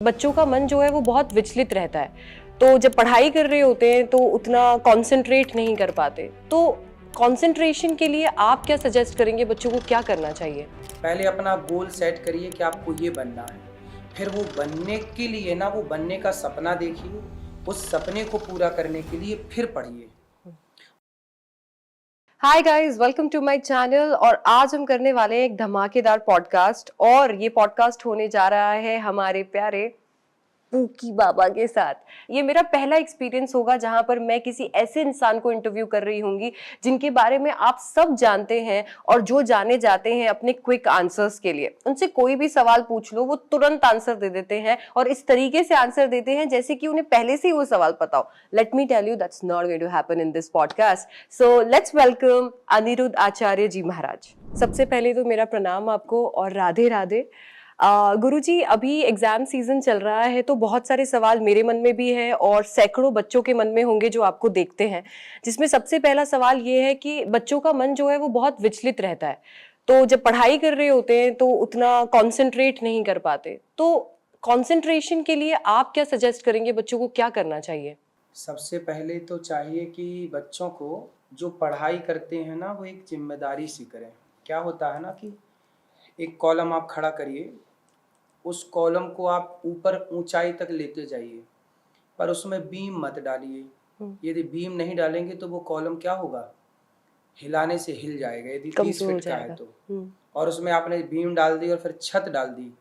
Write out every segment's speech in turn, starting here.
बच्चों का मन जो है वो बहुत विचलित रहता है, तो जब पढ़ाई कर रहे होते हैं तो उतना कंसंट्रेट नहीं कर पाते। तो कंसंट्रेशन के लिए आप क्या सजेस्ट करेंगे, बच्चों को क्या करना चाहिए? पहले अपना गोल सेट करिए कि आपको ये बनना है। फिर वो बनने के लिए ना वो बनने का सपना देखिए, उस सपने को पूरा करने के लिए फिर पढ़िए। Hi guys, welcome to my channel. और आज हम करने वाले हैं एक धमाकेदार पॉडकास्ट, और ये पॉडकास्ट होने जा रहा है हमारे प्यारे पूकी बाबा के साथ। ये मेरा पहला एक्सपीरियंस होगा जहां पर मैं किसी ऐसे इंसान को इंटरव्यू कर रही होंगी जिनके बारे में आप सब जानते हैं और जो जाने जाते हैं अपने क्विक आंसर्स के लिए। उनसे कोई भी सवाल पूछ लो वो तुरंत आंसर दे देते हैं, और इस तरीके से आंसर देते हैं जैसे कि उन्हें पहले से ही वो सवाल पता हो। Let me tell you, that's not going to happen in this podcast. So let's welcome Aniruddha Acharya ji Maharaj. सबसे पहले तो मेरा प्रणाम आपको और राधे राधे। गुरुजी, अभी एग्जाम सीजन चल रहा है तो बहुत सारे सवाल मेरे मन में भी है और सैकड़ों बच्चों के मन में होंगे जो आपको देखते हैं, जिसमें सबसे पहला सवाल ये है कि बच्चों का मन जो है वो बहुत विचलित रहता है। तो जब पढ़ाई कर रहे होते हैं तो उतना कंसंट्रेट नहीं कर पाते। तो कंसंट्रेशन के लिए आप क्या सजेस्ट करेंगे, बच्चों को क्या करना चाहिए? सबसे पहले तो चाहिए कि बच्चों को जो पढ़ाई करते हैं ना वो एक जिम्मेदारी सी करें। क्या होता है ना कि एक कॉलम आप खड़ा करिए, उस कॉलम को आप ऊपर ऊंचाई तक लेते जाइए, पर उसमें बीम मत डालिए। यदि बीम नहीं डालेंगे तो वो कॉलम क्या होगा, हिलाने से हिल जाएगा, यदि 30 कमजोर हो फीट का है जाएगा। तो। और उसमें आपने बीम डाल दी और फिर छत डाल दी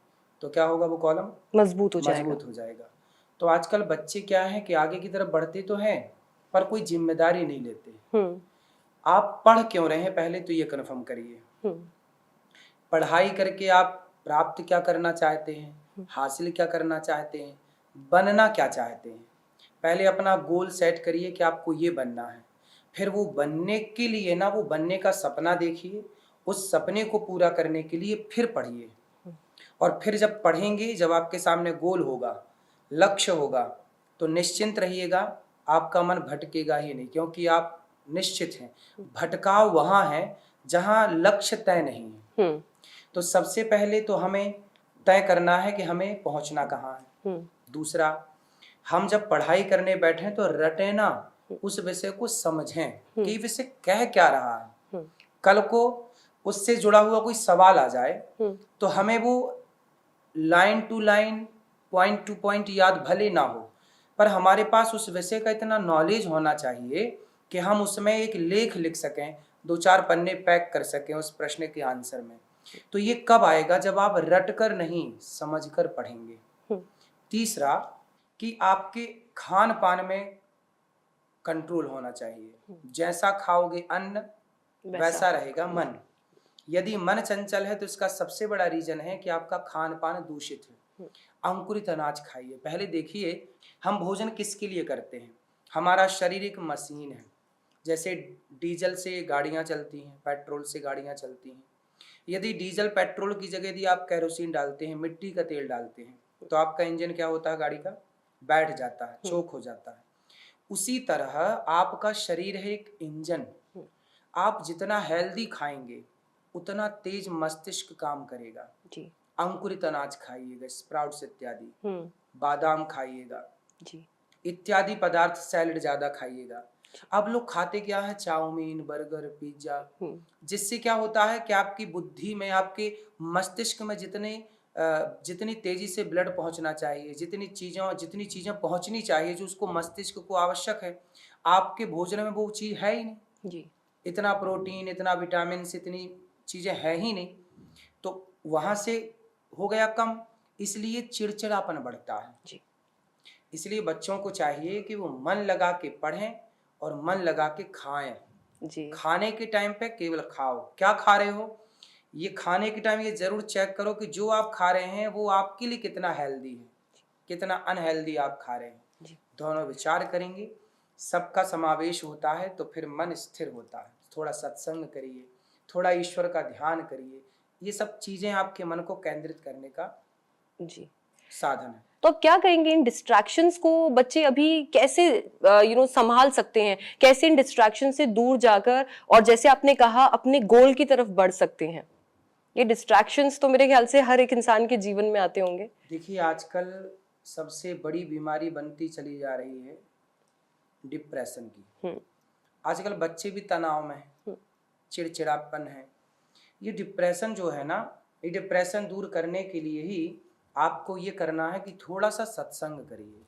तो क्या होगा, वो कॉलम मजबूत हो जाएगा। मजबूत हो जाएगा। तो आजकल बच्चे क्या है कि आगे की तरफ बढ़ते तो हैं पर कोई जिम्मेदारी नहीं लेते। हम्म। आप पढ़ क्यों रहे हैं, पहले तो ये कन्फर्म करिए। हम्म। पढ़ाई करके आप प्राप्त क्या करना चाहते हैं, हासिल क्या करना चाहते हैं, बनना क्या चाहते हैं। पहले अपना गोल सेट करिए कि आपको ये बनना है। फिर वो बनने के लिए ना वो बनने का सपना देखिए, उस सपने को पूरा करने के लिए फिर पढ़िए। और फिर जब पढ़ेंगे, जब आपके सामने गोल होगा, लक्ष्य होगा, तो निश्चिंत रहिएगा, आपका मन भटकेगा ही नहीं, क्योंकि आप निश्चित हैं। भटकाव वहाँ है जहाँ लक्ष्य तय नहीं है। तो सबसे पहले तो हमें तय करना है कि हमें पहुँचना कहाँ है। दूसरा, हम जब पढ़ाई करने बैठें तो रटे ना, उस विषय को समझें कि ये विषय कह क्या रहा है। कल को उससे जुड़ा हुआ कोई सवाल आ जाए तो हमें वो line to line, point to point याद भले ना हो, पर हमारे पास उस विषय का इतना नॉलेज होना चाहिए कि हम उसमें एक लेख लिख सकें, 2-4 पन्ने पैक कर सकें उस प्रश्न के आंसर में। तो ये कब आएगा, जब आप रट कर नहीं, समझ कर पढ़ेंगे। तीसरा, कि आपके खान पान में कंट्रोल होना चाहिए। जैसा खाओगे अन्न वैसा रहेगा मन। यदि मन चंचल है तो इसका सबसे बड़ा रीजन है कि आपका खान पान दूषित है। अंकुरित अनाज खाइए। पहले देखिए, हम भोजन किसके लिए करते हैं। हमारा शरीर एक मशीन है। जैसे डीजल से गाड़ियां चलती हैं, पेट्रोल से गाड़ियां चलती हैं। यदि डीजल पेट्रोल की जगह यदि आप केरोसिन डालते हैं, मिट्टी का तेल डालते हैं, तो आपका इंजन क्या होता है, गाड़ी का बैठ जाता है, चोक हो जाता है। उसी तरह आपका शरीर है एक इंजन। आप जितना हेल्दी खाएंगे उतना तेज मस्तिष्क काम करेगा जी। अंकुरित अनाज खाइएगा, स्प्राउट्स इत्यादि, बादाम खाइएगा जी, इत्यादि पदार्थ, सैलेड ज्यादा खाइएगा। अब लोग खाते क्या है, चाउमीन, बर्गर, पिज्जा, जिससे क्या होता है कि आपकी बुद्धि में, आपके मस्तिष्क में जितनी तेजी से ब्लड पहुंचना चाहिए, जितनी चीजें पहुंचनी चाहिए जो उसको मस्तिष्क को आवश्यक है, आपके भोजन में वो चीज है ही नहीं जी। इतना प्रोटीन, इतना विटामिन, इतनी चीजें है ही नहीं, तो वहां से हो गया कम, इसलिए चिड़चिड़ापन बढ़ता है जी। इसलिए बच्चों को चाहिए कि वो मन लगा के पढ़ें और मन लगा के खाएं जी। खाने के टाइम पे केवल खाओ। क्या खा रहे हो, ये खाने के टाइम ये जरूर चेक करो कि जो आप खा रहे हैं वो आपके लिए कितना हेल्दी है, कितना अनहेल्दी आप खा रहे हैं जी। दोनों विचार करेंगे, सबका समावेश होता है तो फिर मन स्थिर होता है। थोड़ा सत्संग करिए, थोड़ा ईश्वर का ध्यान करिए, ये सब चीजें आपके मन को केंद्रित करने का जी साधन है। तो आप क्या कहेंगे, इन डिस्ट्रैक्शंस को बच्चे अभी कैसे संभाल सकते हैं? कैसे इन डिस्ट्रैक्शन से दूर जाकर, और जैसे आपने कहा, अपने गोल की तरफ बढ़ सकते हैं? ये डिस्ट्रैक्शंस तो मेरे ख्याल से हर एक इंसान के जीवन में आते होंगे। देखिए, आजकल सबसे बड़ी बीमारी बनती चली जा रही है डिप्रेशन की। आजकल बच्चे भी तनाव में हैं, चिड़चिड़ापन है। ये डिप्रेशन जो है ना, ये डिप्रेशन दूर करने के लिए ही आपको ये करना है कि थोड़ा सा सत्संग करिए,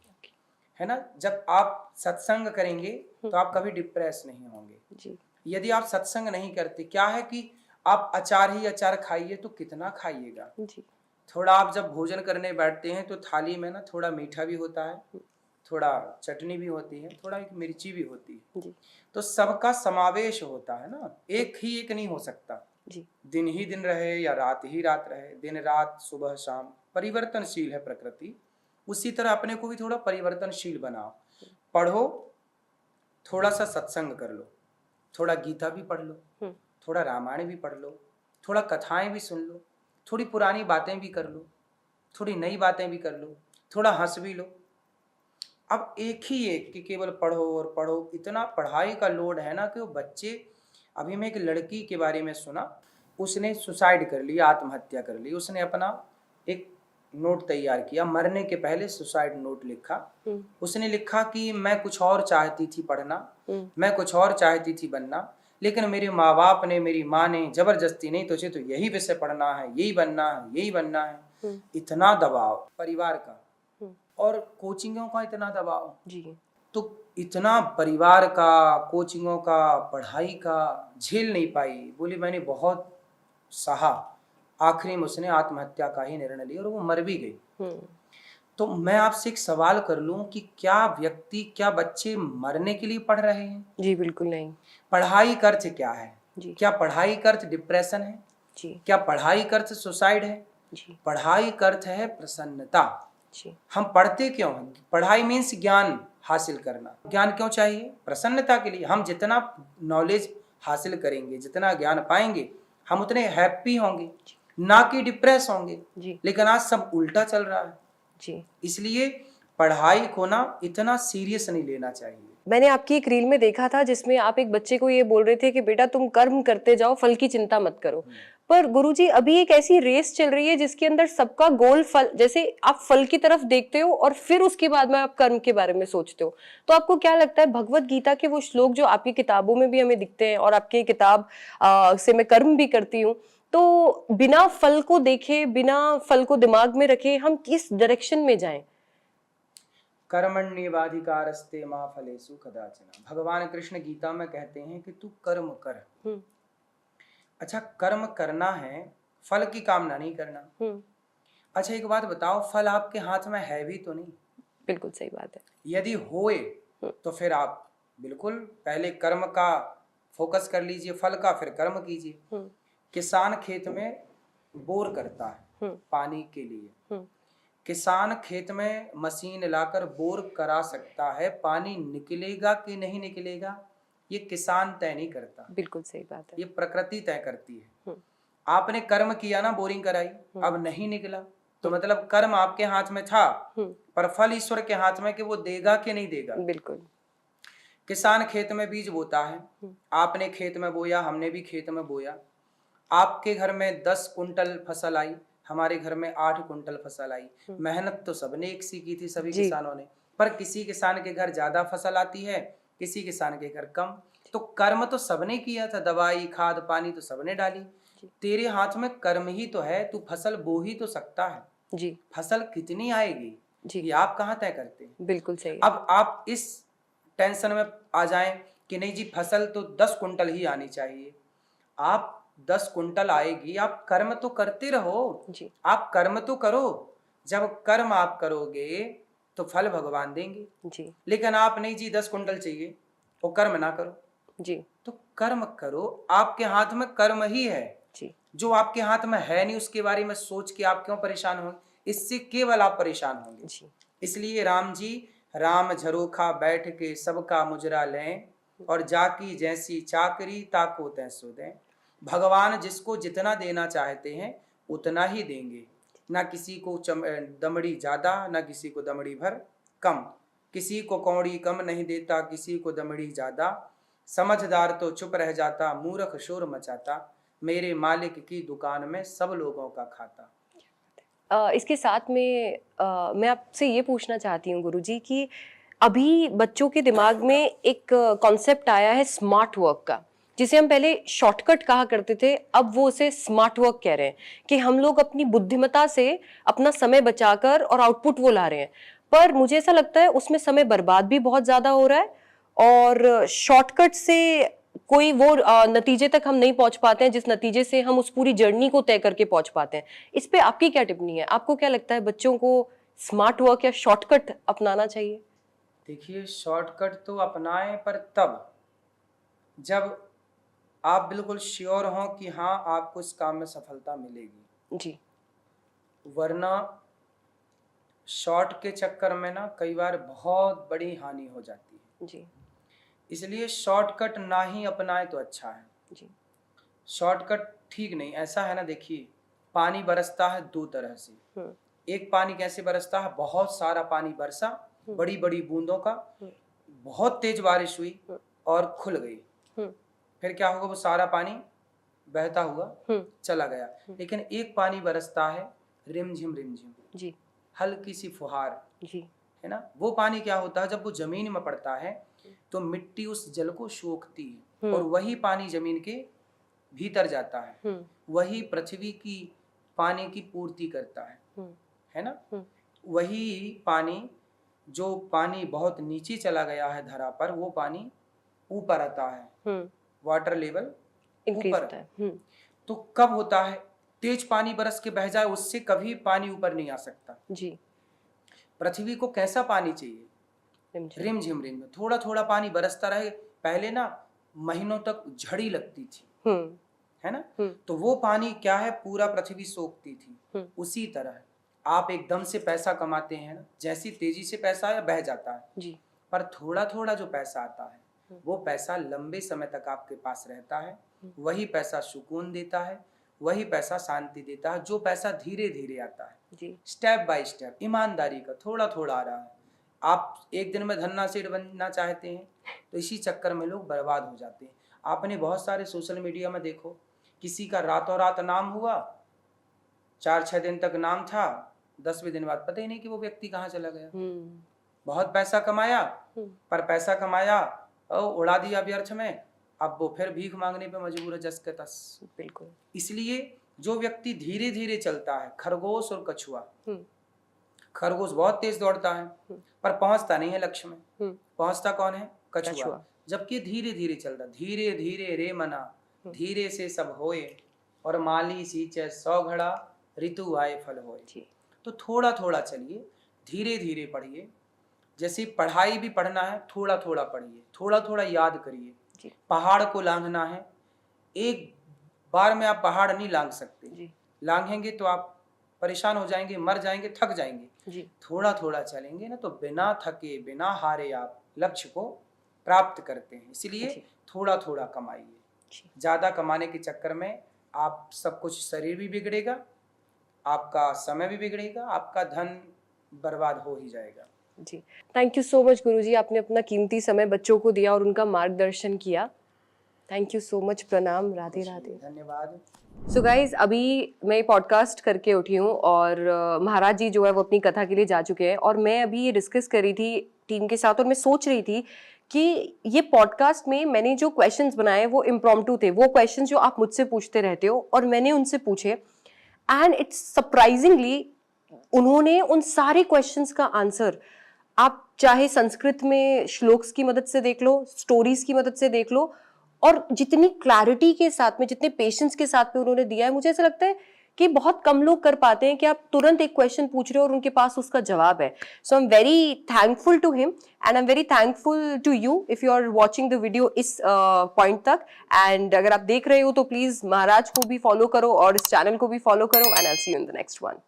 है ना। जब आप सत्संग करेंगे तो आप कभी डिप्रेस नहीं होंगे जी। यदि आप सत्संग नहीं करते, क्या है कि आप अचार ही अचार खाइए तो कितना खाइएगा जी। थोड़ा आप जब भोजन करने बैठते हैं तो थाली में ना थोड़ा मीठा भी होता है, थोड़ा चटनी भी होती है, थोड़ा एक मिर्ची भी होती है जी। तो सबका समावेश होता है ना, एक ही एक नहीं हो सकता जी। दिन ही दिन रहे या रात ही रात रहे, दिन रात सुबह शाम परिवर्तनशील है प्रकृति। उसी तरह अपने को भी थोड़ा परिवर्तनशील बनाओ, पढ़ो, थोड़ा सा सत्संग कर लो, थोड़ा गीता भी पढ़ लो, थोड़ा रामायण भी पढ़ लो, थोड़ा कथाएं भी सुन लो, थोड़ी पुरानी बातें भी कर लो, थोड़ी नई बातें भी कर लो, थोड़ा हंस भी लो। अब एक ही एक कि केवल पढ़ो और पढ़ो, इतना पढ़ाई का लोड है ना कि वो बच्चे। अभी मैं एक लड़की के बारे में सुना, उसने सुसाइड कर ली, आत्महत्या कर ली। उसने अपना एक नोट तैयार किया, मरने के पहले सुसाइड नोट लिखा। उसने लिखा कि मैं कुछ और चाहती थी पढ़ना, मैं कुछ और चाहती थी बनना, लेकिन मेरे माँ बाप ने, मेरी माँ ने जबरदस्ती, नहीं तुझे तो यही विषय पढ़ना है, यही बनना है, यही बनना है। इतना दबाव परिवार का और कोचिंगों का, इतना दबाव जी। तो इतना परिवार का, कोचिंगों का, पढ़ाई का झेल नहीं पाई। बोली मैंने बहुत सहा, आखिरी में उसने आत्महत्या का ही निर्णय लिया और वो मर भी गई। तो मैं आपसे एक सवाल कर लूं कि क्या व्यक्ति, क्या बच्चे मरने के लिए पढ़ रहे हैं? जी बिल्कुल नहीं। पढ़ाई का अर्थ क्या है जी? क्या पढ़ाई का अर्थ डिप्रेशन है जी? क्या पढ़ाई का अर्थ सुसाइड है जी? पढ़ाई का अर्थ है प्रसन्नता जी। हम पढ़ते क्यों हैं? पढ़ाई मीन्स ज्ञान हासिल करना। ज्ञान क्यों चाहिए? प्रसन्नता के लिए। हम जितना नॉलेज हासिल करेंगे, जितना ज्ञान पाएंगे, हम उतने हैप्पी होंगे, ना कि डिप्रेस होंगे जी। लेकिन आज सब उल्टा चल रहा है जी। इसलिए पढ़ाई को ना इतना सीरियस नहीं लेना चाहिए। मैंने आपकी एक रील में देखा था जिसमें आप एक बच्चे को ये बोल रहे थे कि बेटा तुम कर्म करते जाओ, फल की चिंता मत करो। पर गुरुजी अभी एक ऐसी रेस चल रही है जिसके अंदर सबका गोल फल, जैसे आप फल की तरफ देखते हो और फिर उसके बाद में आप कर्म के बारे में सोचते हो। तो आपको क्या लगता है भगवत गीता के वो श्लोक जो आपकी किताबों में भी हमें दिखते हैं और आपकी किताब से मैं कर्म भी करती हूँ, तो बिना फल को देखे, बिना फल को दिमाग में रखे हम किस डायरेक्शन में जाएं? कर्मण्येवाधिकारस्ते मा फलेषु कदाचन। भगवान कृष्ण गीता में कहते हैं कि तू कर्म कर। अच्छा, कर्म करना है, फल की कामना नहीं करना। अच्छा एक बात बताओ, फल आपके हाथ में है भी तो नहीं? बिल्कुल सही बात है। यदि होए तो फिर आप बिल्कुल पहले कर्म का फोकस कर लीजिए, फल का फिर कर्म कीजिए। किसान खेत में बोर करता है पानी के लिए, किसान खेत में मशीन लाकर बोर करा सकता है, पानी निकलेगा कि नहीं निकलेगा ये किसान तय नहीं करता। बिल्कुल सही बात है। ये प्रकृति तय करती है। आपने कर्म किया ना, बोरिंग कराई, अब नहीं निकला तो मतलब कर्म आपके हाथ में था, पर फल ईश्वर के हाथ में कि वो देगा कि नहीं देगा। बिल्कुल। किसान खेत में बीज बोता है, आपने खेत में बोया, हमने भी खेत में बोया। आपके घर में 10 कुंटल फसल आई, हमारे घर में 8 कुंटल फसल आई। मेहनत तो सबने एक सी की थी, सभी किसानों ने, पर किसी किसान के घर ज्यादा फसल आती है, किसी किसान के घर कम। तो कर्म तो सबने किया था, दवाई खाद पानी तो सबने डाली। तेरे हाथ में कर्म ही तो है, तू फसल बो ही तो सकता है जी। फसल कितनी आएगी जी, ये आप कहाँ तय करते हैं? बिल्कुल सही। अब आप इस टेंशन में आ जाएं कि नहीं जी फसल तो 10 कुंटल ही आनी चाहिए। आप 10 कुंटल आएगी, आप कर्म तो करते रहो जी। आप कर्म तो करो, जब कर्म आप करोगे तो फल भगवान देंगे जी। लेकिन आप नहीं जी 10 कुंटल चाहिए वो कर्म ना करो जी। तो कर्म करो, आपके हाथ में कर्म ही है जी। जो आपके हाथ में है नहीं उसके बारे में सोच के आप क्यों परेशान होंगे? इससे केवल आप परेशान होंगे जी। इसलिए राम जी, राम झरोखा बैठ के सबका मुजरा लें और जाकी जैसी चाकरी ताको तैसो दें। भगवान जिसको जितना देना चाहते हैं उतना ही देंगे, ना किसी को दमड़ी ज्यादा, ना किसी को दमड़ी भर कम। किसी को कौड़ी कम नहीं देता, किसी को दमड़ी ज्यादा। समझदार तो चुप रह जाता, मूर्ख शोर मचाता। मेरे मालिक की दुकान में सब लोगों का खाता। इसके साथ में मैं आपसे ये पूछना चाहती हूँ गुरुजी कि अभी बच्चों के दिमाग में एक कॉन्सेप्ट आया है स्मार्ट वर्क का, जिसे हम पहले शॉर्टकट कहा करते थे, अब वो उसे स्मार्ट वर्क कह रहे हैं कि हम लोग अपनी बुद्धिमत्ता से अपना समय बचाकर और आउटपुट वो ला रहे हैं। पर मुझे ऐसा लगता है उसमें समय बर्बाद भी बहुत ज्यादा हो रहा है और शॉर्टकट से कोई वो नतीजे तक हम नहीं पहुंच पाते हैं जिस नतीजे से हम उस पूरी जर्नी को तय करके पहुंच पाते हैं। इस पे आपकी क्या टिप्पणी है? आपको क्या लगता है बच्चों को स्मार्ट वर्क या शॉर्टकट अपनाना चाहिए? देखिए, शॉर्टकट तो अपनाएं, पर तब जब आप बिल्कुल श्योर हों कि हाँ आपको इस काम में सफलता मिलेगी जी। वरना शॉर्ट के चक्कर में ना कई बार बहुत बड़ी हानि हो जाती है। जी। इसलिए शॉर्टकट ना ही अपनाए तो अच्छा है। जी। शॉर्टकट ठीक नहीं। ऐसा है ना, देखिए, पानी बरसता है दो तरह से। एक पानी कैसे बरसता है, बहुत सारा पानी बरसा, बड़ी बड़ी बूंदों का, बहुत तेज बारिश हुई और खुल गई, फिर क्या होगा, वो सारा पानी बहता हुआ चला गया। लेकिन एक पानी बरसता है रिमझिम रिमझिम, जी। हल्की सी फुहार, जी। है ना। वो पानी क्या होता है, जब वो जमीन में पड़ता है तो मिट्टी उस जल को सोखती है और वही पानी जमीन के भीतर जाता है, वही पृथ्वी की पानी की पूर्ति करता है ना। वही पानी, जो पानी बहुत नीचे चला गया है धरा पर, वो पानी ऊपर आता है, वाटर लेवल ऊपर। तो कब होता है, तेज पानी बरस के बह जाए उससे कभी पानी ऊपर नहीं आ सकता जी। पृथ्वी को कैसा पानी चाहिए, रिम झिम रिम, थोड़ा थोड़ा पानी बरसता रहे। पहले ना महीनों तक झड़ी लगती थी, है ना, तो वो पानी क्या है, पूरा पृथ्वी सोखती थी। उसी तरह आप एकदम से पैसा कमाते हैं ना, जैसी तेजी से पैसा आया बह जाता है जी। पर थोड़ा थोड़ा जो पैसा आता है वो पैसा लंबे समय तक आपके पास रहता है। वही पैसा सुकून देता है, वही पैसा शांति देता है। जो पैसा धीरे धीरे आता है जी, स्टेप बाय स्टेप, ईमानदारी का थोड़ा थोड़ा आ रहा है। आप एक दिन में धन्ना सेठ बनना चाहते हैं तो इसी चक्कर में लोग बर्बाद हो जाते हैं। आपने बहुत सारे सोशल मीडिया में देखो, किसी का रातों रात नाम हुआ, 4-6 दिन तक नाम था, 10वें दिन बाद पता ही नहीं कि वो व्यक्ति कहाँ चला गया। बहुत पैसा कमाया, पर पैसा कमाया और उड़ा दिया व्यर्थ में, अब वो फिर भीख मांगने पे मजबूर है जस के तस। बिल्कुल। इसलिए जो व्यक्ति धीरे धीरे चलता है, खरगोश और कछुआ, खरगोश बहुत तेज दौड़ता है पर पहुंचता नहीं है लक्ष्य में, पहुंचता कौन है, कछुआ। जबकि धीरे धीरे चलता, धीरे धीरे रे मना, धीरे से सब होए, और माली सींचे 100 घड़ा, ऋतु आए फल होए। तो थोड़ा थोड़ा चलिए, धीरे धीरे पढ़िए। जैसे पढ़ाई भी पढ़ना है, थोड़ा थोड़ा पढ़िए, थोड़ा थोड़ा याद करिए। पहाड़ को लांघना है, एक बार में आप पहाड़ नहीं लांघ सकते, लांघेंगे तो आप परेशान हो जाएंगे, मर जाएंगे, थक जाएंगे जी। थोड़ा थोड़ा चलेंगे ना तो बिना थके बिना हारे आप लक्ष्य को प्राप्त करते हैं। इसलिए थोड़ा थोड़ा कमाइए। ज्यादा कमाने के चक्कर में आप सब कुछ, शरीर भी बिगड़ेगा, आपका समय भी बिगड़ेगा, आपका धन बर्बाद हो ही जाएगा जी। थैंक यू सो मच गुरुजी, आपने अपना कीमती समय बच्चों को दिया और उनका मार्गदर्शन किया। थैंक यू सो मच, प्रणाम, राधे राधे। धन्यवाद। सो गाइज, अभी मैं पॉडकास्ट करके उठी हूँ और महाराज जी जो है वो अपनी कथा के लिए जा चुके हैं और मैं अभी ये डिस्कस करी थी टीम के साथ और मैं सोच रही थी कि ये पॉडकास्ट में मैंने जो क्वेश्चंस बनाए वो इम्प्रॉम्प्टू थे, वो क्वेश्चंस जो आप मुझसे पूछते रहते हो और मैंने उनसे पूछे, एंड इट्स सरप्राइजिंगली उन्होंने उन सारे क्वेश्चंस का आंसर, आप चाहे संस्कृत में श्लोक्स की मदद से देख लो, स्टोरीज की मदद से देख लो, और जितनी क्लैरिटी के साथ में, जितने पेशेंस के साथ में उन्होंने दिया है, मुझे ऐसा लगता है कि बहुत कम लोग कर पाते हैं कि आप तुरंत एक क्वेश्चन पूछ रहे हो और उनके पास उसका जवाब है। So I am very thankful to him and I am very thankful to you if you are watching the video इस पॉइंट तक। एंड अगर आप देख रहे हो तो प्लीज महाराज को भी फॉलो करो और इस चैनल को भी फॉलो करो, and I will see you in the next one.